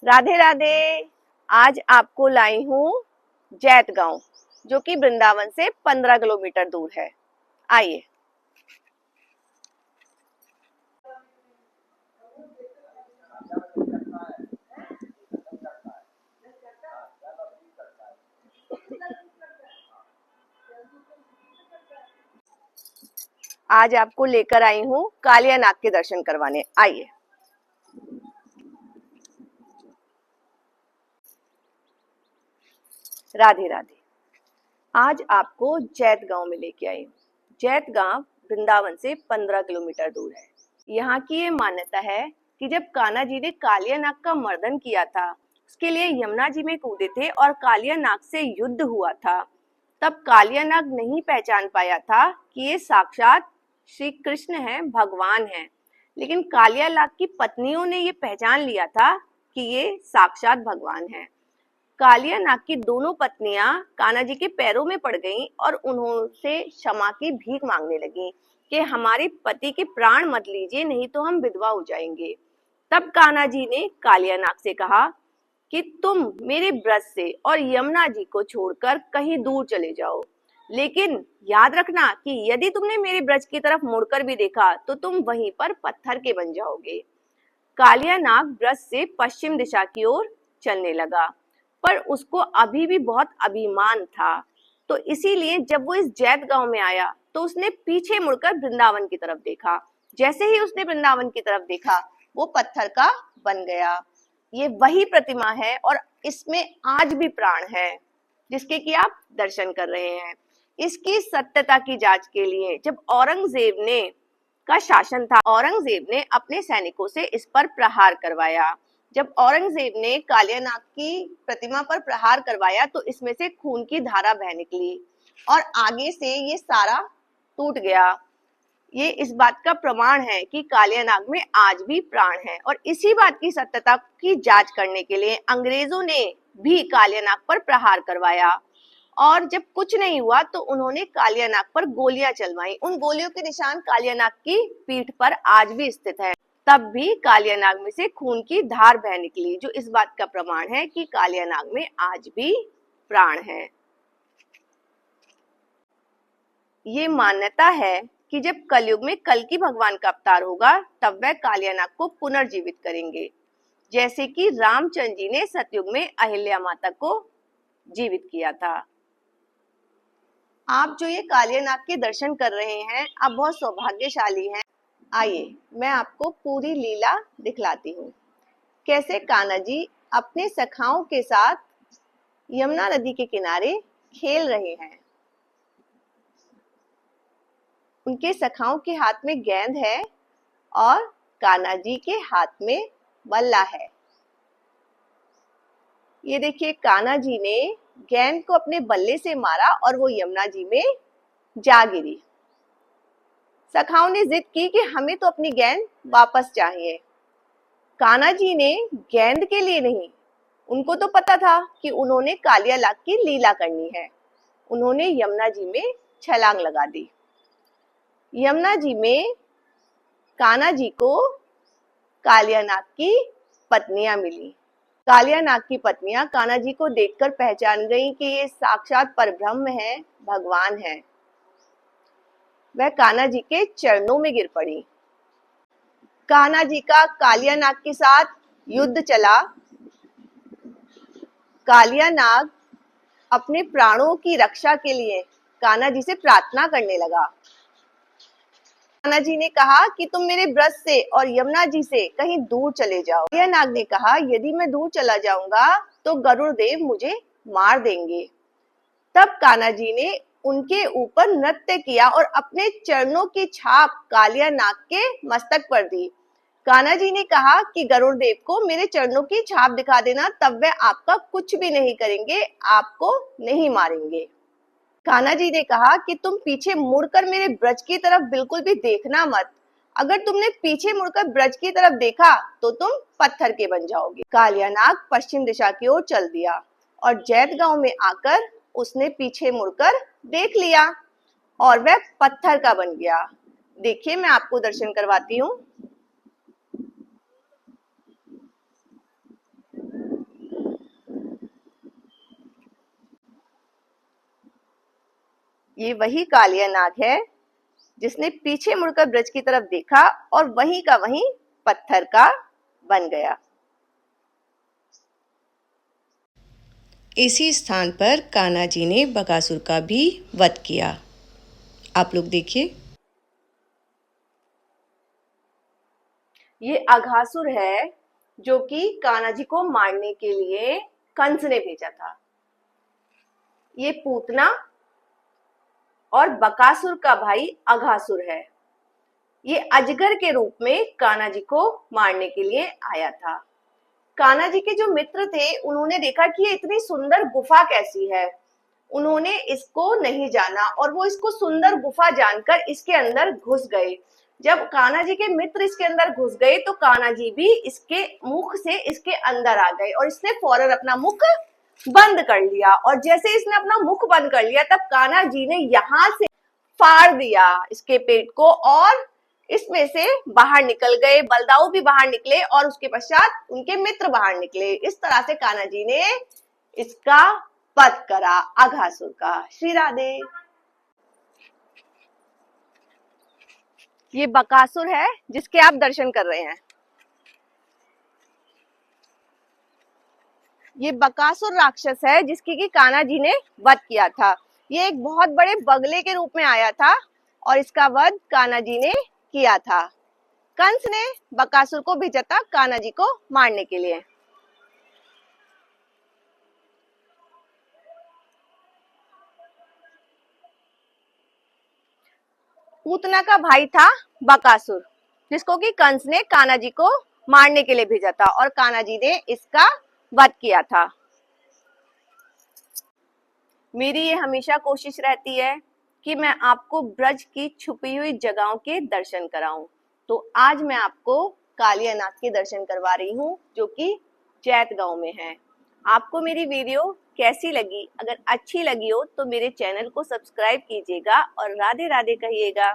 राधे राधे। आज आपको लाई हूँ जैत गांव, जो कि वृंदावन से 15 किलोमीटर दूर है। आइए। आज आपको लेकर आई हूँ कालिया नाग के दर्शन करवाने। आइए। राधे राधे। आज आपको जैत गांव में लेके आई हूँ। जैत गांव वृंदावन से 15 किलोमीटर दूर है। यहाँ की ये मान्यता है कि जब कान्हा जी ने कालिया नाग का मर्दन किया था, उसके लिए यमुना जी में कूदे थे और कालिया नाग से युद्ध हुआ था, तब कालिया नाग नहीं पहचान पाया था कि ये साक्षात श्री कृष्ण हैं, भगवान हैं। लेकिन कालिया नाग की पत्नियों ने ये पहचान लिया था कि ये साक्षात भगवान हैं। कालिया नाग की दोनों पत्नियां कान्हा जी के पैरों में पड़ गईं और उन्होंने क्षमा की भीख मांगने लगी कि हमारे पति के प्राण मत लीजिए, नहीं तो हम विधवा हो जाएंगे। तब कान्हा जी ने कालिया नाग से कहा कि तुम मेरे ब्रज से और यमुना जी को छोड़कर कहीं दूर चले जाओ, लेकिन याद रखना कि यदि तुमने मेरे ब्रज की तरफ मुड़कर भी देखा तो तुम वहीं पर पत्थर के बन जाओगे। कालिया नाग ब्रज से पश्चिम दिशा की ओर चलने लगा, पर उसको अभी भी बहुत अभिमान था। तो इसीलिए जब वो इस जैत गांव में आया तो उसने पीछे मुड़कर वृंदावन की तरफ देखा। जैसे ही उसने वृंदावन की तरफ देखा, वो पत्थर का बन गया। ये वही प्रतिमा है और इसमें आज भी प्राण है, जिसके कि आप दर्शन कर रहे हैं। इसकी सत्यता की जांच के लिए जब औरंगजेब ने का शासन था, औरंगजेब ने अपने सैनिकों से इस पर प्रहार करवाया। जब औरंगजेब ने कालिया नाग की प्रतिमा पर प्रहार करवाया तो इसमें से खून की धारा बह निकली और आगे से ये सारा टूट गया। ये इस बात का प्रमाण है कि कालिया नाग में आज भी प्राण है। और इसी बात की सत्यता की जांच करने के लिए अंग्रेजों ने भी कालिया नाग पर प्रहार करवाया, और जब कुछ नहीं हुआ तो उन्होंने कालिया नाग पर गोलियां चलवाई। उन गोलियों के निशान कालिया नाग की पीठ पर आज भी स्थित है। तब भी कालिया नाग में से खून की धार बह निकली, जो इस बात का प्रमाण है कि कालिया नाग में आज भी प्राण है। ये मान्यता है कि जब कलयुग में कल्कि भगवान का अवतार होगा तब वह कालिया नाग को पुनर्जीवित करेंगे, जैसे कि रामचंद्र जी ने सतयुग में अहिल्या माता को जीवित किया था। आप जो ये कालिया नाग के दर्शन कर रहे हैं, आप बहुत सौभाग्यशाली हैं। आइए मैं आपको पूरी लीला दिखलाती हूँ। कैसे कान्हा जी अपने सखाओं के साथ यमुना नदी के किनारे खेल रहे हैं। उनके सखाओं के हाथ में गेंद है और कान्हा जी के हाथ में बल्ला है। ये देखिए, कान्हा जी ने गेंद को अपने बल्ले से मारा और वो यमुना जी में जा गिरी। सखाओं ने जिद की कि हमें तो अपनी गेंद वापस चाहिए। कान्हा जी ने गेंद के लिए नहीं, उनको तो पता था कि उन्होंने कालिया नाग की लीला करनी है। उन्होंने यमुना जी में छलांग लगा दी। यमुना जी में कान्हा जी को कालिया नाग की पत्नियां मिली। कालिया नाग की पत्नियां कान्हा जी को देखकर पहचान गई कि ये साक्षात परब्रह्म है, भगवान है। वह कान्हा जी के चरणों में गिर पड़ी। कान्हा जी का कालिया नाग के साथ युद्ध चला। कालिया नाग अपने प्राणों की रक्षा के लिए कान्हा जी से प्रार्थना करने लगा। कान्हा जी ने कहा कि तुम मेरे ब्रज से और यमुना जी से कहीं दूर चले जाओ। कालिया नाग ने कहा, यदि मैं दूर चला जाऊंगा तो गरुड़ देव मुझे मार देंगे। तब कान्हा जी ने उनके ऊपर नृत्य किया और अपने चरणों की छाप कालिया नाग के मस्तक पर दी। कान्हा जी ने कहा कि गरुड़ देव को मेरे चरणों की छाप दिखा देना, तब वह आपका कुछ भी नहीं करेंगे, आपको नहीं मारेंगे। कान्हा जी ने कहा कि तुम पीछे मुड़कर मेरे ब्रज की तरफ बिल्कुल भी देखना मत। अगर तुमने पीछे मुड़कर ब्रज की तरफ देखा तो तुम पत्थर के बन जाओगे। कालिया नाग पश्चिम दिशा की ओर चल दिया और जैत गांव में आकर उसने पीछे मुड़कर देख लिया और वह पत्थर का बन गया। देखिए, मैं आपको दर्शन करवाती हूँ। ये वही कालिया नाग है जिसने पीछे मुड़कर ब्रज की तरफ देखा और वहीं का वहीं पत्थर का बन गया। इसी स्थान पर कान्हा जी ने बकासुर का भी वध किया। आप लोग देखिए, ये अघासुर है जो कि कान्हा जी को मारने के लिए कंस ने भेजा था। ये पूतना और बकासुर का भाई अघासुर है। ये अजगर के रूप में कान्हा जी को मारने के लिए आया था। कान्हा जी के जो मित्र थे उन्होंने देखा कि ये इतनी सुंदर गुफा कैसी है। उन्होंने इसको नहीं जाना और वो इसको सुंदर गुफा जानकर इसके अंदर घुस गए। जब कान्हा जी के मित्र इसके अंदर घुस गए तो कान्हा जी भी इसके मुख से इसके अंदर आ गए और इसने फौरन अपना मुख बंद कर लिया। और जैसे इसने अपना मुख बंद कर लिया तब कान्हा जी ने यहाँ से फाड़ दिया इसके पेट को और इसमें से बाहर निकल गए। बलदाऊ भी बाहर निकले और उसके पश्चात उनके मित्र बाहर निकले। इस तरह से कान्हा जी ने इसका वध करा, अघासुर का। श्री राधे। ये बकासुर है जिसके आप दर्शन कर रहे हैं। ये बकासुर राक्षस है जिसकी कि कान्हा जी ने वध किया था। ये एक बहुत बड़े बगले के रूप में आया था और इसका वध कान्हा जी ने किया था। कंस ने बकासुर को भेजा था कान्हा जी को मारने के लिए। पूतना का भाई था बकासुर जिसको कि कंस ने कान्हा जी को मारने के लिए भेजा था और कान्हा जी ने इसका वध किया था। मेरी ये हमेशा कोशिश रहती है कि मैं आपको ब्रज की छुपी हुई जगहों के दर्शन कराऊं। तो आज मैं आपको कालिया नाग के दर्शन करवा रही हूँ जो कि जैत गांव में है। आपको मेरी वीडियो कैसी लगी? अगर अच्छी लगी हो तो मेरे चैनल को सब्सक्राइब कीजिएगा और राधे राधे कहिएगा।